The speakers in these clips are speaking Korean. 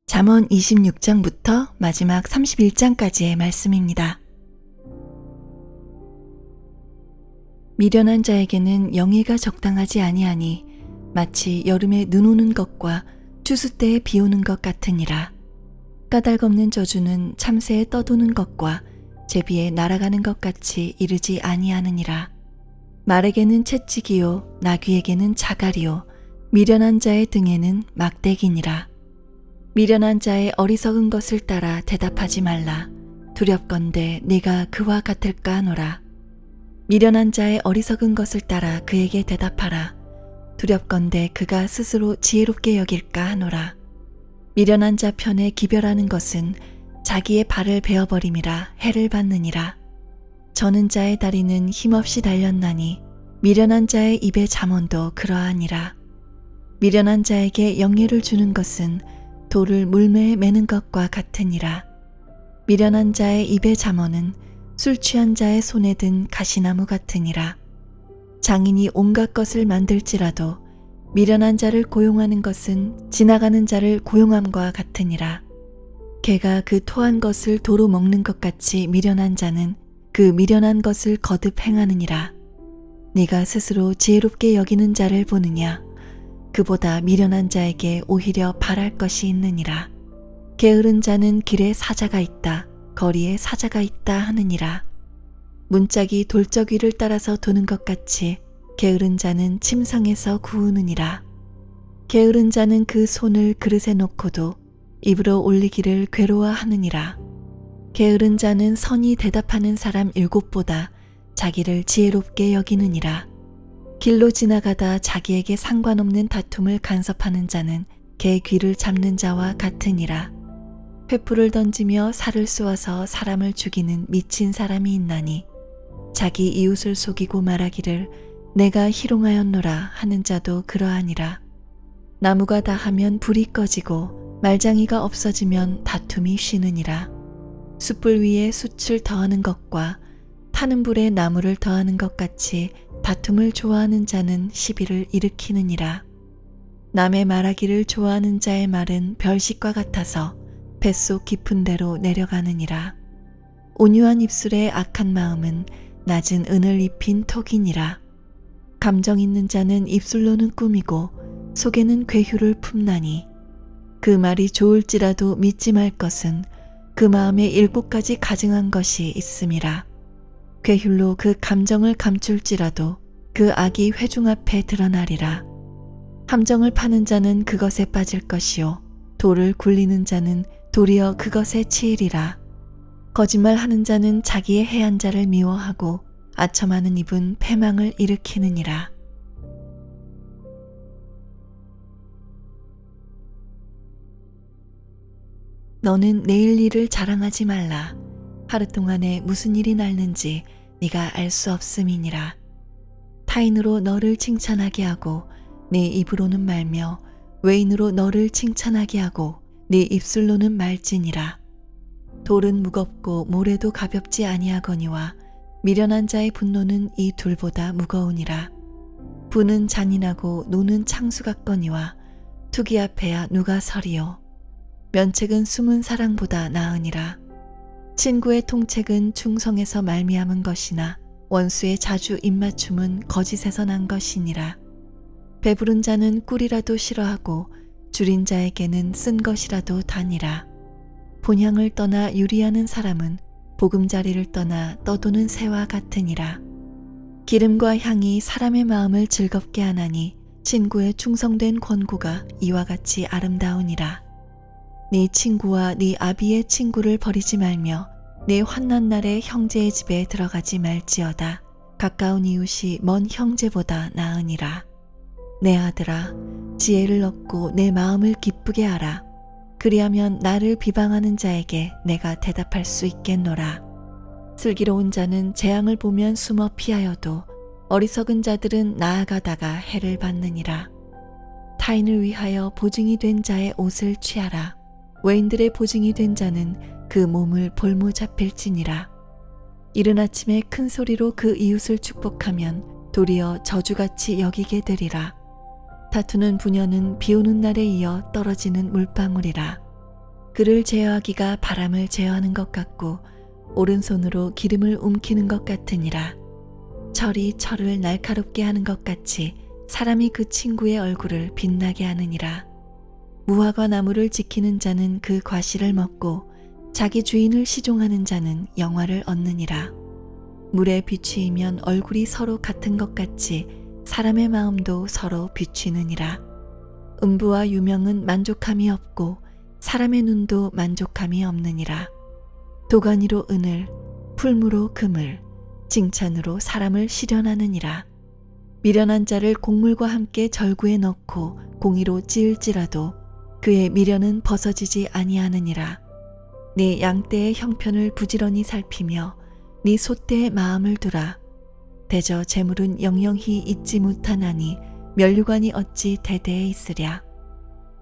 잠언 26장부터 마지막 31장까지의 말씀입니다. 미련한 자에게는 영예가 적당하지 아니하니 마치 여름에 눈 오는 것과 추수 때에 비 오는 것 같으니라. 까닭없는 저주는 참새에 떠도는 것과 제비에 날아가는 것 같이 이르지 아니하느니라. 말에게는 채찍이요 나귀에게는 자갈이요 미련한 자의 등에는 막대기니라. 미련한 자의 어리석은 것을 따라 대답하지 말라. 두렵건대 네가 그와 같을까 하노라. 미련한 자의 어리석은 것을 따라 그에게 대답하라. 두렵건대 그가 스스로 지혜롭게 여길까 하노라. 미련한 자 편에 기별하는 것은 자기의 발을 베어버림이라 해를 받느니라. 저는 자의 다리는 힘없이 달렸나니 미련한 자의 입의 잠언도 그러하니라. 미련한 자에게 영예를 주는 것은 돌을 물매에 매는 것과 같으니라. 미련한 자의 입의 잠언은 술 취한 자의 손에 든 가시나무 같으니라. 장인이 온갖 것을 만들지라도 미련한 자를 고용하는 것은 지나가는 자를 고용함과 같으니라. 개가 그 토한 것을 도로 먹는 것 같이 미련한 자는 그 미련한 것을 거듭 행하느니라. 네가 스스로 지혜롭게 여기는 자를 보느냐? 그보다 미련한 자에게 오히려 바랄 것이 있느니라. 게으른 자는 길에 사자가 있다, 거리에 사자가 있다 하느니라. 문짝이 돌적 위를 따라서 도는 것 같이 게으른 자는 침상에서 구우느니라. 게으른 자는 그 손을 그릇에 놓고도 입으로 올리기를 괴로워하느니라. 게으른 자는 선히 대답하는 사람 7보다 자기를 지혜롭게 여기느니라. 길로 지나가다 자기에게 상관없는 다툼을 간섭하는 자는 개 귀를 잡는 자와 같으니라. 횃불을 던지며 살을 쏘아서 사람을 죽이는 미친 사람이 있나니 자기 이웃을 속이고 말하기를 내가 희롱하였노라 하는 자도 그러하니라. 나무가 다하면 불이 꺼지고 말장이가 없어지면 다툼이 쉬느니라. 숯불 위에 숯을 더하는 것과 타는 불에 나무를 더하는 것 같이 다툼을 좋아하는 자는 시비를 일으키느니라. 남의 말하기를 좋아하는 자의 말은 별식과 같아서 뱃속 깊은 데로 내려가느니라. 온유한 입술의 악한 마음은 낮은 은을 입힌 톡이니라. 감정 있는 자는 입술로는 꾸미고 속에는 괴휴를 품나니 그 말이 좋을지라도 믿지 말 것은 그 마음에 7가지 가증한 것이 있음이라. 괴휼로 그 감정을 감출지라도 그 악이 회중 앞에 드러나리라. 함정을 파는 자는 그것에 빠질 것이요 돌을 굴리는 자는 도리어 그것에 치이리라. 거짓말하는 자는 자기의 해한 자를 미워하고 아첨하는 입은 패망을 일으키느니라. 너는 내일 일을 자랑하지 말라. 하루 동안에 무슨 일이 날는지 네가 알 수 없음이니라. 타인으로 너를 칭찬하게 하고 네 입으로는 말며 외인으로 너를 칭찬하게 하고 네 입술로는 말지니라. 돌은 무겁고 모래도 가볍지 아니하거니와 미련한 자의 분노는 이 둘보다 무거우니라. 부는 잔인하고 노는 창수 같거니와 투기 앞에야 누가 서리요. 면책은 숨은 사랑보다 나으니라. 친구의 통책은 충성에서 말미암은 것이나 원수의 자주 입맞춤은 거짓에서 난 것이니라. 배부른 자는 꿀이라도 싫어하고 줄인 자에게는 쓴 것이라도 다니라. 본향을 떠나 유리하는 사람은 보금자리를 떠나 떠도는 새와 같으니라. 기름과 향이 사람의 마음을 즐겁게 하나니 친구의 충성된 권고가 이와 같이 아름다우니라. 네 친구와 네 아비의 친구를 버리지 말며 네 환난 날에 형제의 집에 들어가지 말지어다. 가까운 이웃이 먼 형제보다 나으니라. 내 아들아, 지혜를 얻고 내 마음을 기쁘게 하라. 그리하면 나를 비방하는 자에게 내가 대답할 수 있겠노라. 슬기로운 자는 재앙을 보면 숨어 피하여도 어리석은 자들은 나아가다가 해를 받느니라. 타인을 위하여 보증이 된 자의 옷을 취하라. 외인들의 보증이 된 자는 그 몸을 볼모 잡힐지니라. 이른 아침에 큰 소리로 그 이웃을 축복하면 도리어 저주같이 여기게 되리라. 다투는 부녀는 비 오는 날에 이어 떨어지는 물방울이라. 그를 제어하기가 바람을 제어하는 것 같고 오른손으로 기름을 움키는 것 같으니라. 철이 철을 날카롭게 하는 것 같이 사람이 그 친구의 얼굴을 빛나게 하느니라. 무화과 나무를 지키는 자는 그 과실을 먹고 자기 주인을 시종하는 자는 영화를 얻느니라. 물에 비추이면 얼굴이 서로 같은 것 같이 사람의 마음도 서로 비추느니라. 음부와 유명은 만족함이 없고 사람의 눈도 만족함이 없느니라. 도가니로 은을, 풀무로 금을, 칭찬으로 사람을 실현하느니라. 미련한 자를 곡물과 함께 절구에 넣고 공의로 찌을지라도 그의 미련은 벗어지지 아니하느니라. 네 양떼의 형편을 부지런히 살피며 네 소떼의 마음을 두라. 대저 재물은 영영히 잊지 못하나니 면류관이 어찌 대대에 있으랴.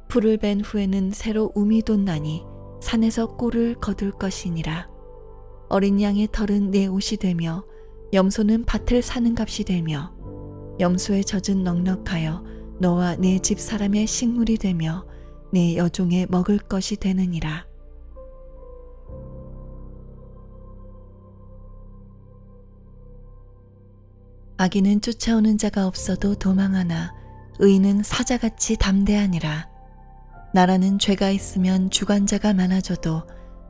풀을 벤 후에는 새로 움이 돋나니 산에서 꿀을 거둘 것이니라. 어린 양의 털은 내 옷이 되며 염소는 밭을 사는 값이 되며 염소의 젖은 넉넉하여 너와 내 집 사람의 식물이 되며 내 여종의 먹을 것이 되느니라. 악인은 쫓아오는 자가 없어도 도망하나 의인은 사자같이 담대하니라. 나라는 죄가 있으면 주관자가 많아져도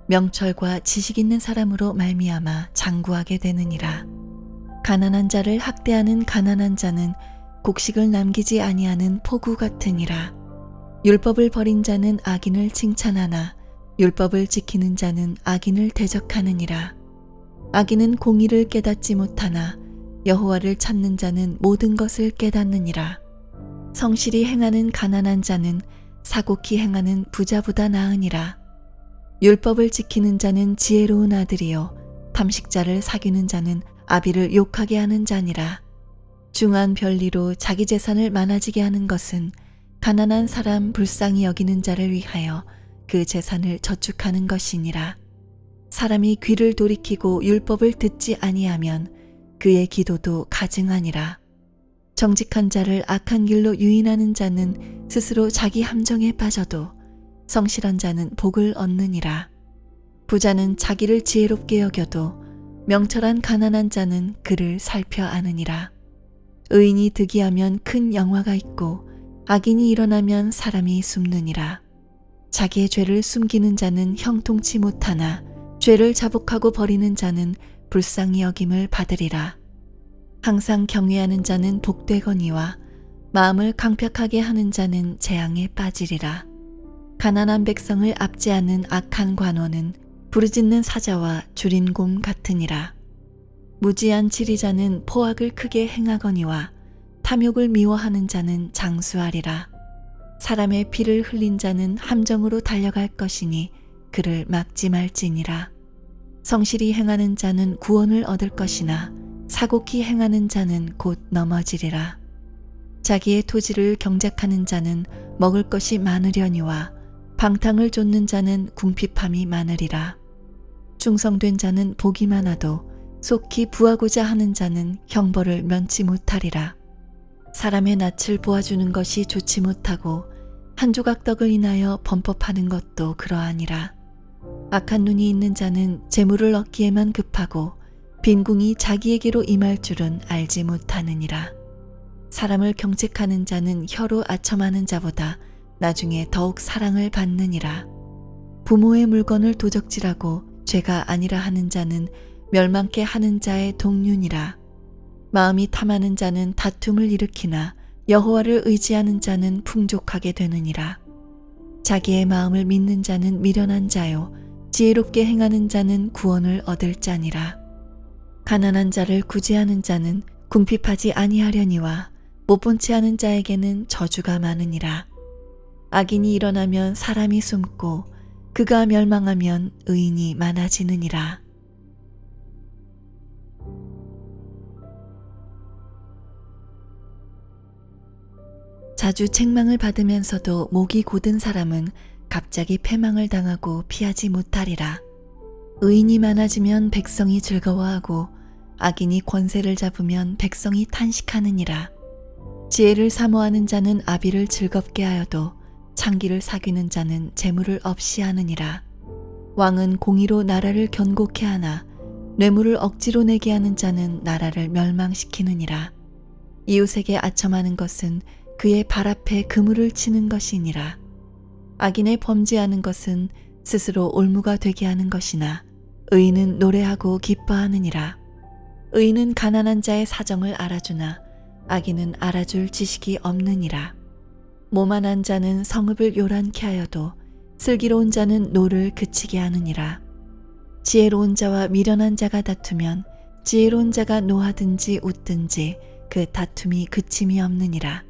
명철과 지식 있는 사람으로 말미암아 장구하게 되느니라. 가난한 자를 학대하는 가난한 자는 곡식을 남기지 아니하는 포구 같으니라. 율법을 버린 자는 악인을 칭찬하나 율법을 지키는 자는 악인을 대적하느니라. 악인은 공의를 깨닫지 못하나 여호와를 찾는 자는 모든 것을 깨닫느니라. 성실히 행하는 가난한 자는 사곡히 행하는 부자보다 나으니라. 율법을 지키는 자는 지혜로운 아들이요 탐식자를 사귀는 자는 아비를 욕하게 하는 자니라. 중한 별리로 자기 재산을 많아지게 하는 것은 가난한 사람 불쌍히 여기는 자를 위하여 그 재산을 저축하는 것이니라. 사람이 귀를 돌이키고 율법을 듣지 아니하면 그의 기도도 가증하니라. 정직한 자를 악한 길로 유인하는 자는 스스로 자기 함정에 빠져도 성실한 자는 복을 얻느니라. 부자는 자기를 지혜롭게 여겨도 명철한 가난한 자는 그를 살펴 아느니라. 의인이 득이하면 큰 영화가 있고 악인이 일어나면 사람이 숨느니라. 자기의 죄를 숨기는 자는 형통치 못하나 죄를 자복하고 버리는 자는 불쌍히 여김을 받으리라. 항상 경외하는 자는 복되거니와 마음을 강팍하게 하는 자는 재앙에 빠지리라. 가난한 백성을 압제하는 악한 관원은 부르짖는 사자와 줄인 곰 같으니라. 무지한 지리자는 포악을 크게 행하거니와 탐욕을 미워하는 자는 장수하리라. 사람의 피를 흘린 자는 함정으로 달려갈 것이니 그를 막지 말지니라. 성실히 행하는 자는 구원을 얻을 것이나 사곡히 행하는 자는 곧 넘어지리라. 자기의 토지를 경작하는 자는 먹을 것이 많으려니와 방탕을 좇는 자는 궁핍함이 많으리라. 충성된 자는 복이 많아도 속히 부하고자 하는 자는 형벌을 면치 못하리라. 사람의 낯을 보아주는 것이 좋지 못하고 한 조각 떡을 인하여 범법하는 것도 그러하니라. 악한 눈이 있는 자는 재물을 얻기에만 급하고 빈궁이 자기에게로 임할 줄은 알지 못하느니라. 사람을 경책하는 자는 혀로 아첨하는 자보다 나중에 더욱 사랑을 받느니라. 부모의 물건을 도적질하고 죄가 아니라 하는 자는 멸망케 하는 자의 동륜이라. 마음이 탐하는 자는 다툼을 일으키나 여호와를 의지하는 자는 풍족하게 되느니라. 자기의 마음을 믿는 자는 미련한 자요 지혜롭게 행하는 자는 구원을 얻을 자니라. 가난한 자를 구제하는 자는 궁핍하지 아니하려니와 못본 채 하는 자에게는 저주가 많으니라. 악인이 일어나면 사람이 숨고 그가 멸망하면 의인이 많아지느니라. 자주 책망을 받으면서도 목이 곧은 사람은 갑자기 패망을 당하고 피하지 못하리라. 의인이 많아지면 백성이 즐거워하고 악인이 권세를 잡으면 백성이 탄식하느니라. 지혜를 사모하는 자는 아비를 즐겁게 하여도 창기를 사귀는 자는 재물을 없이 하느니라. 왕은 공의로 나라를 견고케 하나 뇌물을 억지로 내게 하는 자는 나라를 멸망시키느니라. 이웃에게 아첨하는 것은 그의 발 앞에 그물을 치는 것이니라. 악인의 범죄하는 것은 스스로 올무가 되게 하는 것이나 의인은 노래하고 기뻐하느니라. 의인은 가난한 자의 사정을 알아주나 악인은 알아줄 지식이 없느니라. 모만한 자는 성읍을 요란케 하여도 슬기로운 자는 노를 그치게 하느니라. 지혜로운 자와 미련한 자가 다투면 지혜로운 자가 노하든지 웃든지 그 다툼이 그침이 없느니라.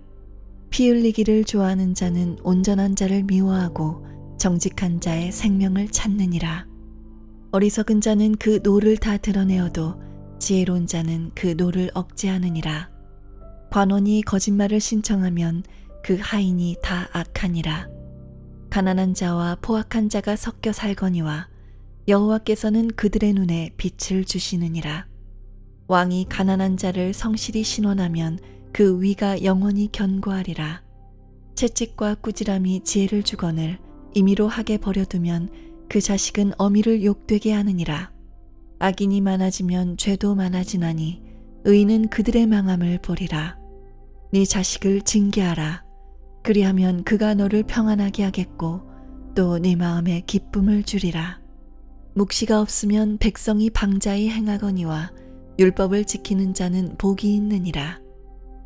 피 흘리기를 좋아하는 자는 온전한 자를 미워하고 정직한 자의 생명을 찾느니라. 어리석은 자는 그 노를 다 드러내어도 지혜로운 자는 그 노를 억제하느니라. 관원이 거짓말을 신청하면 그 하인이 다 악하니라. 가난한 자와 포악한 자가 섞여 살거니와 여호와께서는 그들의 눈에 빛을 주시느니라. 왕이 가난한 자를 성실히 신원하면 그 위가 영원히 견고하리라. 채찍과 꾸지람이 지혜를 주거늘 임의로 하게 버려두면 그 자식은 어미를 욕되게 하느니라. 악인이 많아지면 죄도 많아지나니 의인은 그들의 망함을 보리라. 네 자식을 징계하라. 그리하면 그가 너를 평안하게 하겠고 또 네 마음에 기쁨을 주리라. 묵시가 없으면 백성이 방자히 행하거니와 율법을 지키는 자는 복이 있느니라.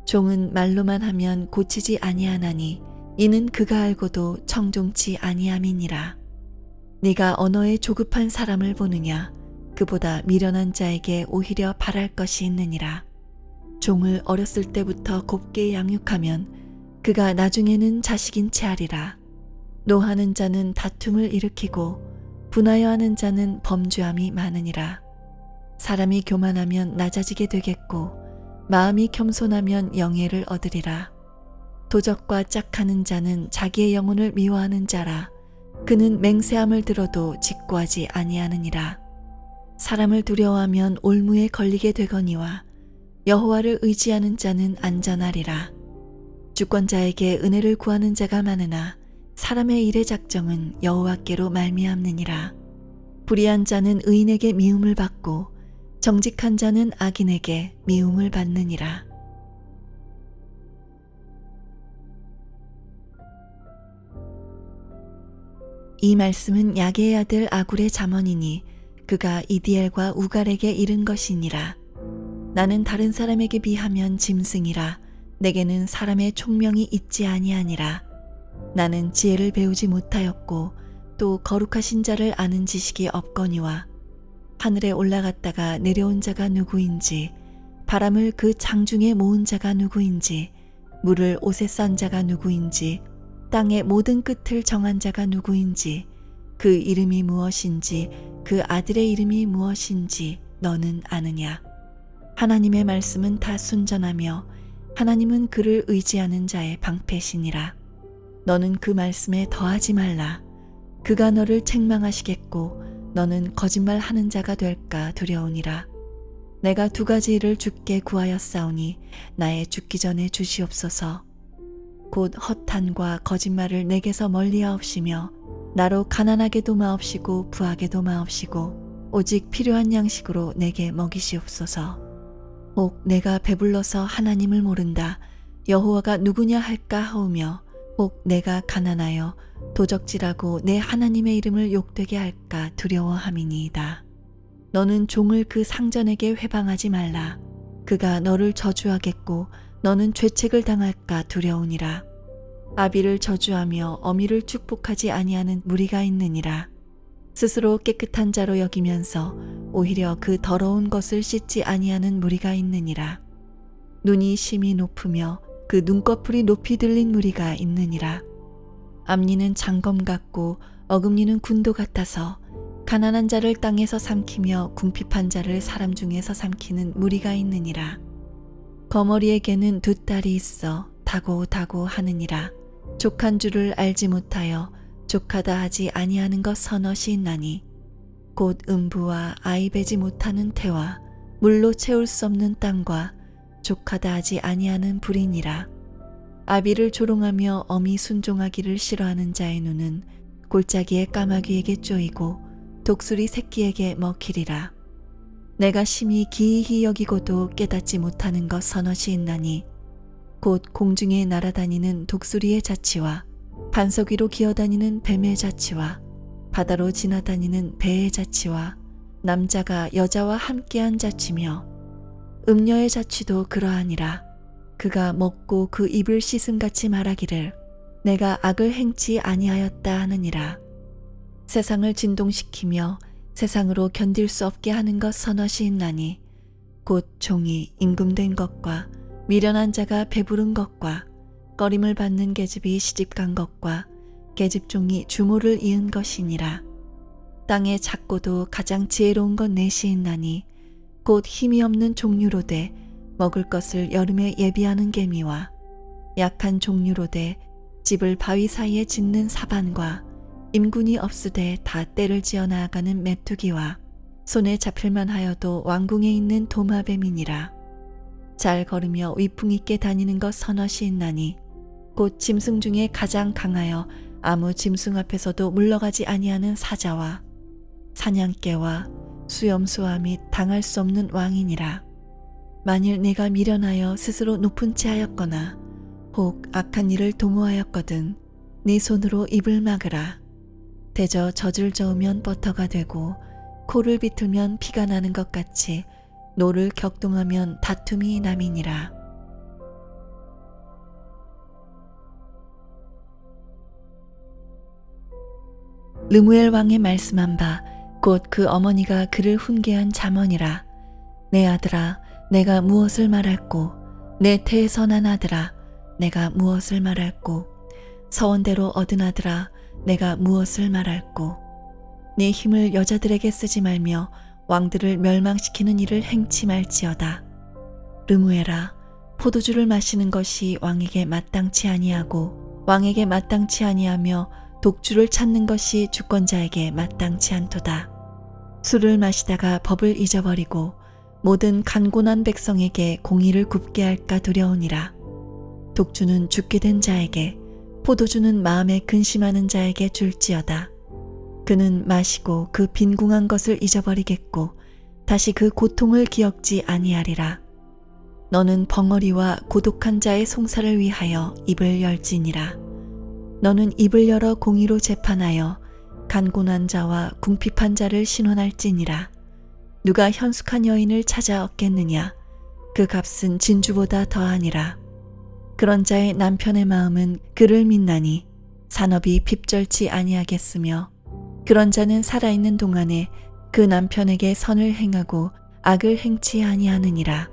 종은 말로만 하면 고치지 아니하나니 이는 그가 알고도 청종치 아니함이니라. 네가 언어에 조급한 사람을 보느냐? 그보다 미련한 자에게 오히려 바랄 것이 있느니라. 종을 어렸을 때부터 곱게 양육하면 그가 나중에는 자식인 채 하리라. 노하는 자는 다툼을 일으키고 분하여 하는 자는 범죄함이 많으니라. 사람이 교만하면 낮아지게 되겠고 마음이 겸손하면 영예를 얻으리라. 도적과 짝하는 자는 자기의 영혼을 미워하는 자라. 그는 맹세함을 들어도 직구하지 아니하느니라. 사람을 두려워하면 올무에 걸리게 되거니와 여호와를 의지하는 자는 안전하리라. 주권자에게 은혜를 구하는 자가 많으나 사람의 일의 작정은 여호와께로 말미암느니라. 불의한 자는 의인에게 미움을 받고 정직한 자는 악인에게 미움을 받느니라. 이 말씀은 야게의 아들 아굴의 잠언이니 그가 이디엘과 우갈에게 이른 것이니라. 나는 다른 사람에게 비하면 짐승이라. 내게는 사람의 총명이 있지 아니하니라. 나는 지혜를 배우지 못하였고 또 거룩하신 자를 아는 지식이 없거니와 하늘에 올라갔다가 내려온 자가 누구인지 바람을 그 장중에 모은 자가 누구인지 물을 옷에 싼 자가 누구인지 땅의 모든 끝을 정한 자가 누구인지 그 이름이 무엇인지 그 아들의 이름이 무엇인지 너는 아느냐? 하나님의 말씀은 다 순전하며 하나님은 그를 의지하는 자의 방패시니라. 너는 그 말씀에 더하지 말라. 그가 너를 책망하시겠고 너는 거짓말하는 자가 될까 두려우니라. 내가 두 가지 일을 주께 구하였사오니 나의 죽기 전에 주시옵소서. 곧 허탄과 거짓말을 내게서 멀리하옵시며 나로 가난하게도 마옵시고 부하게도 마옵시고 오직 필요한 양식으로 내게 먹이시옵소서. 혹 내가 배불러서 하나님을 모른다 여호와가 누구냐 할까 하오며 혹 내가 가난하여 도적질하고 내 하나님의 이름을 욕되게 할까 두려워함이니이다. 너는 종을 그 상전에게 회방하지 말라. 그가 너를 저주하겠고 너는 죄책을 당할까 두려우니라. 아비를 저주하며 어미를 축복하지 아니하는 무리가 있느니라. 스스로 깨끗한 자로 여기면서 오히려 그 더러운 것을 씻지 아니하는 무리가 있느니라. 눈이 심히 높으며 그 눈꺼풀이 높이 들린 무리가 있느니라. 앞니는 장검 같고 어금니는 군도 같아서 가난한 자를 땅에서 삼키며 궁핍한 자를 사람 중에서 삼키는 무리가 있느니라. 거머리에게는 두 딸이 있어 다고다고 하느니라. 족한 줄을 알지 못하여 족하다 하지 아니하는 것 서넛이 있나니 곧 음부와 아이 베지 못하는 태와 물로 채울 수 없는 땅과 족하다 하지 아니하는 불이니라. 아비를 조롱하며 엄히 순종하기를 싫어하는 자의 눈은 골짜기의 까마귀에게 쪼이고 독수리 새끼에게 먹히리라. 내가 심히 기이히 여기고도 깨닫지 못하는 것 서너시 있나니 곧 공중에 날아다니는 독수리의 자치와 반석 위로 기어다니는 뱀의 자치와 바다로 지나다니는 배의 자치와 남자가 여자와 함께한 자치며 음녀의 자치도 그러하니라. 그가 먹고 그 입을 씻음같이 말하기를 내가 악을 행치 아니하였다 하느니라. 세상을 진동시키며 세상으로 견딜 수 없게 하는 것 서너시 있나니 곧 종이 임금된 것과 미련한 자가 배부른 것과 꺼림을 받는 계집이 시집간 것과 계집종이 주모를 이은 것이니라. 땅의 작고도 가장 지혜로운 것 넷이 있나니 곧 힘이 없는 종류로되 먹을 것을 여름에 예비하는 개미와 약한 종류로되 집을 바위 사이에 짓는 사반과 임군이 없으되 다 때를 지어 나아가는 메뚜기와 손에 잡힐만 하여도 왕궁에 있는 도마뱀이니라. 잘 걸으며 위풍 있게 다니는 것 서너시 있나니 곧 짐승 중에 가장 강하여 아무 짐승 앞에서도 물러가지 아니하는 사자와 사냥개와 수염소와 및 당할 수 없는 왕이니라. 만일 네가 미련하여 스스로 높은 채 하였거나 혹 악한 일을 도모하였거든 네 손으로 입을 막으라. 대저 젖을 저으면 버터가 되고 코를 비틀면 피가 나는 것 같이 노를 격동하면 다툼이 남이니라. 르무엘 왕의 말씀한 바 곧 그 어머니가 그를 훈계한 잠언이라. 내 아들아 내가 무엇을 말할꼬 내 태에서 난 아들아 내가 무엇을 말할꼬 서원대로 얻은 아들아 내가 무엇을 말할꼬 네 힘을 여자들에게 쓰지 말며 왕들을 멸망시키는 일을 행치 말지어다. 르무엘아 포도주를 마시는 것이 왕에게 마땅치 아니하고 왕에게 마땅치 아니하며 독주를 찾는 것이 주권자에게 마땅치 않도다. 술을 마시다가 법을 잊어버리고 모든 간곤한 백성에게 공의를 굽게 할까 두려우니라. 독주는 죽게 된 자에게 포도주는 마음에 근심하는 자에게 줄지어다. 그는 마시고 그 빈궁한 것을 잊어버리겠고 다시 그 고통을 기억지 아니하리라. 너는 벙어리와 고독한 자의 송사를 위하여 입을 열지니라. 너는 입을 열어 공의로 재판하여 간곤한 자와 궁핍한 자를 신원할지니라. 누가 현숙한 여인을 찾아 얻겠느냐? 그 값은 진주보다 더하니라. 그런 자의 남편의 마음은 그를 믿나니 산업이 핍절치 아니하겠으며 그런 자는 살아있는 동안에 그 남편에게 선을 행하고 악을 행치 아니하느니라.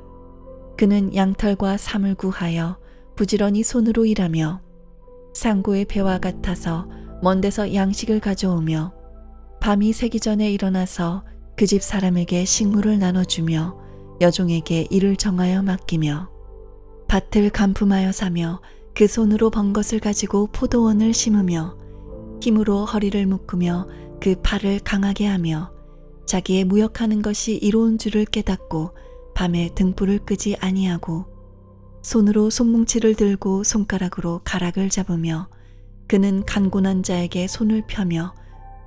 그는 양털과 삼을 구하여 부지런히 손으로 일하며 상고의 배와 같아서 먼 데서 양식을 가져오며 밤이 새기 전에 일어나서 그 집 사람에게 식물을 나눠주며 여종에게 일을 정하여 맡기며 밭을 간품하여 사며 그 손으로 번 것을 가지고 포도원을 심으며 힘으로 허리를 묶으며 그 팔을 강하게 하며 자기의 무역하는 것이 이로운 줄을 깨닫고 밤에 등불을 끄지 아니하고 손으로 손뭉치를 들고 손가락으로 가락을 잡으며 그는 간곤한 자에게 손을 펴며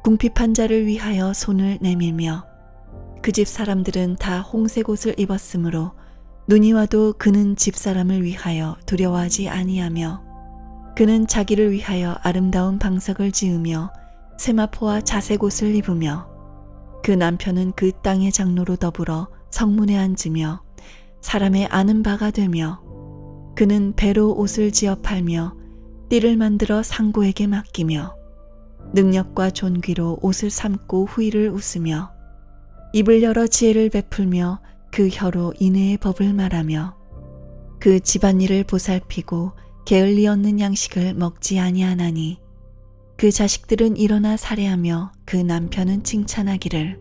궁핍한 자를 위하여 손을 내밀며 그 집 사람들은 다 홍색 옷을 입었으므로 눈이 와도 그는 집사람을 위하여 두려워하지 아니하며 그는 자기를 위하여 아름다운 방석을 지으며 세마포와 자색 옷을 입으며 그 남편은 그 땅의 장로로 더불어 성문에 앉으며 사람의 아는 바가 되며 그는 배로 옷을 지어 팔며 띠를 만들어 상고에게 맡기며 능력과 존귀로 옷을 삼고 후일을 웃으며 입을 열어 지혜를 베풀며 그 혀로 인애의 법을 말하며 그 집안일을 보살피고 게을리 얻는 양식을 먹지 아니하나니 그 자식들은 일어나 살해하며 그 남편은 칭찬하기를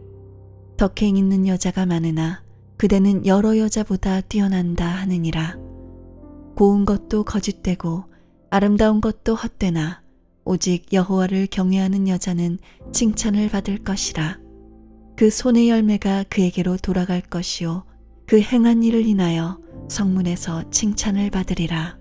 덕행 있는 여자가 많으나 그대는 여러 여자보다 뛰어난다 하느니라. 고운 것도 거짓되고 아름다운 것도 헛되나 오직 여호와를 경외하는 여자는 칭찬을 받을 것이라. 그 손의 열매가 그에게로 돌아갈 것이요 그 행한 일을 인하여 성문에서 칭찬을 받으리라.